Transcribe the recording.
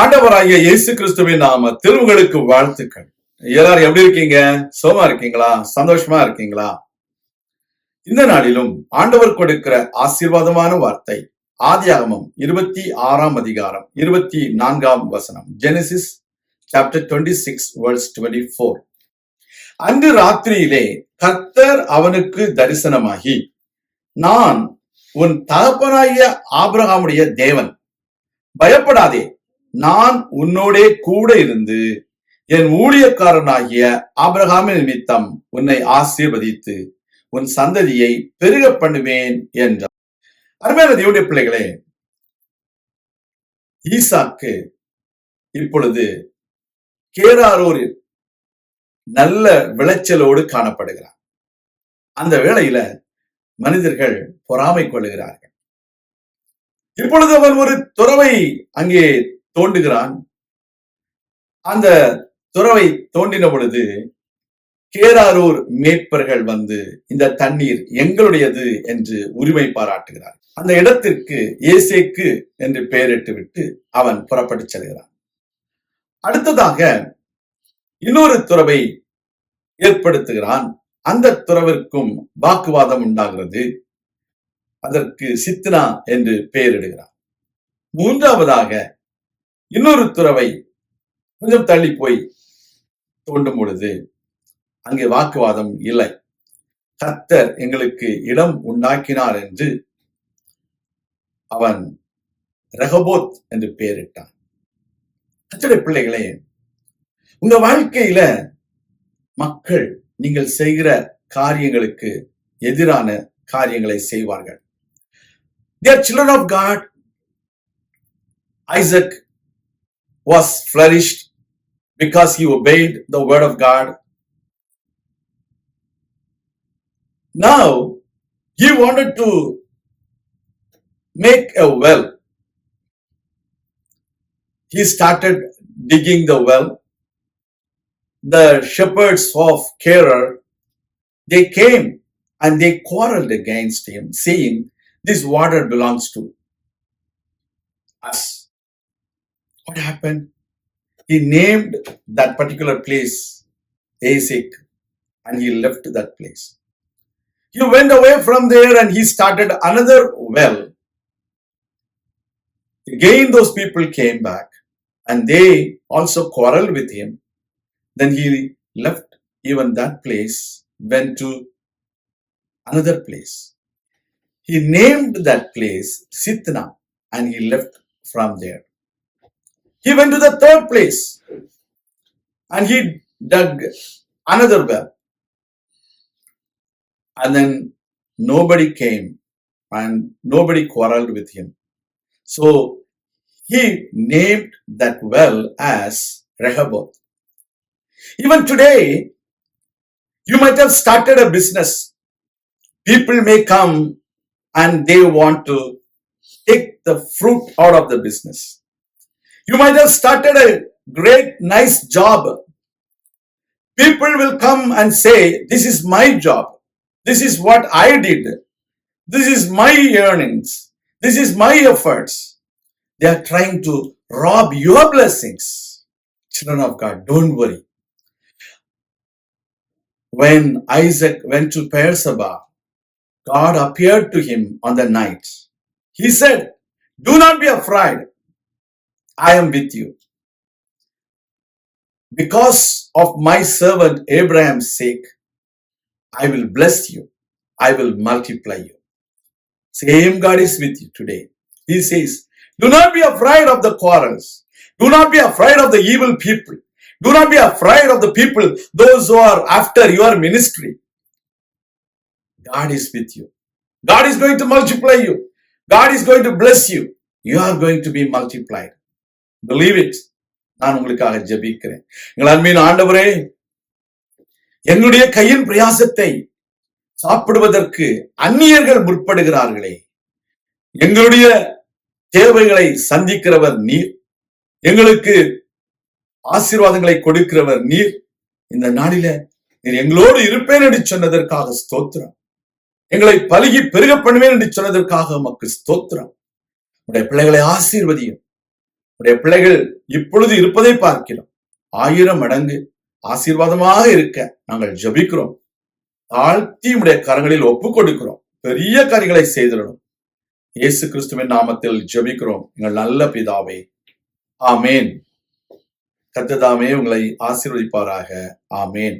ஆண்டவராகிய இயேசு கிறிஸ்துவின் நாமத்தில் உங்களுக்கு வாழ்த்துக்கள். எல்லாரும் எப்படி இருக்கீங்க? சோமா இருக்கீங்களா? சந்தோஷமா இருக்கீங்களா? இந்த நாளிலும் ஆண்டவர் கொடுக்கிற ஆசீர்வாதமான வார்த்தை ஆதியாகமம் 26ஆம் அதிகாரம் 24ஆம் வசனம். Genesis chapter 26 verse 24. அன்று ராத்திரியிலே கர்த்தர் அவனுக்கு தரிசனமாகி, நான் உன் தகப்பனாகிய ஆபிரகாமுடைய தேவன், பயப்படாதே, நான் உன்னோடே கூட இருந்து என் ஊழியக்காரனாகிய ஆபிரகாமின் நிமித்தம் உன்னை ஆசீர்வதித்து உன் சந்ததியை பெருக பண்ணுவேன் என்றார். அருமையான தேவனுடைய பிள்ளைகளே, ஈசாக்கு இப்பொழுது கேராரூரில் நல்ல விளைச்சலோடு காணப்படுகிறார். அந்த வேளையில மனிதர்கள் பொறாமை கொள்ளுகிறார்கள். இப்பொழுது அவன் ஒரு துறவை அங்கே தோண்டுகிறான். அந்த துறவை தோண்டின பொழுது கேராரூர் மேய்ப்பர்கள் வந்து இந்த தண்ணீர் எங்களுடையது என்று உரிமை பாராட்டுகிறார். அந்த இடத்திற்கு ஏசேக்கு என்று பெயரிட்டு விட்டு அவன் புறப்பட்டு செல்கிறான். அடுத்ததாக இன்னொரு துறவை ஏற்படுத்துகிறான். அந்த துறவிற்கும் வாக்குவாதம் உண்டாகிறது. அதற்கு சித்னா என்று பெயரிடுகிறான். மூன்றாவதாக இன்னொரு துறவை கொஞ்சம் தள்ளி போய் தோண்டும் பொழுது அங்கே வாக்குவாதம் இல்லை. கர்த்தர் எங்களுக்கு இடம் உண்டாக்கினார் என்று அவன் ரெகபோத் என்று பெயரிட்டான். கர்த்தருடைய பிள்ளைகளே, உங்க வாழ்க்கையில மக்கள் நீங்கள் செய்கிற காரியங்களுக்கு எதிரான காரியங்களை செய்வார்கள். They are children of God. Isaac was flourished because he obeyed the word of God. Now he wanted to make a well. He started digging the well. The shepherds of Gerar, they came and they quarreled against him, saying, this water belongs to us. What happened? He named that particular place Esek, and he left that place. He went away from there and he started another well. Again those people came back and they also quarreled with him. Then he left even that place, went to another place. He named that place Sitna and he left from there. He went to the third place and he dug another well. And then nobody came and nobody quarreled with him. So he named that well as Rehoboth. Even today, you might have started a business. People may come and they want to take the fruit out of the business. You might have started a great, nice job. People will come and say, this is my job. This is what I did. This is my earnings. This is my efforts. They are trying to rob your blessings. Children of God, don't worry. When Isaac went to Beersheba, God appeared to him on the night. He said, do not be afraid. I am with you. Because of my servant Abraham's sake, I will bless you. I will multiply you. Same God is with you today. He says, do not be afraid of the quarrels. Do not be afraid of the evil people. Do not be afraid of the people, those who are after your ministry. God is with you. God is going to multiply you. God is going to bless you. You are going to be multiplied. Believe it. நான் உங்களுக்காக ஜெபிக்கிறேன். எங்கள் அன்பின் ஆண்டவரே, என்னுடைய கையின் பிரயாசத்தை சாப்பிடுவதற்கு அந்நியர்கள் முற்படுகிறார்களே, எங்களுடைய தேவைகளை சந்திக்கிறவர் நீர், எங்களுக்கு ஆசீர்வாதங்களை கொடுக்கிறவர் நீர். இந்த நாளில நீர் எங்களோடு இருப்பேன் என்று சொன்னதற்காக ஸ்தோத்திரம். எங்களை பலுகி பெருக பண்ணுவேன் என்று சொன்னதற்காக உமக்கு ஸ்தோத்திரம். உடைய பிள்ளைகளை ஆசீர்வதியும். உடைய பிள்ளைகள் இப்பொழுது இருப்பதை பார்க்கிறோம். 1000 மடங்கு ஆசீர்வாதமாக இருக்க நாங்கள் ஜெபிக்கிறோம். தாழ்த்தி உடைய கரங்களில் ஒப்புக் கொடுக்கிறோம். பெரிய காரியங்களை செய்திடணும். இயேசு கிறிஸ்துவின் நாமத்தில் ஜெபிக்கிறோம் எங்கள் நல்ல பிதாவே, ஆமேன். கர்த்தர் தாமே உங்களை ஆசீர்வதிப்பாராக. ஆமேன்.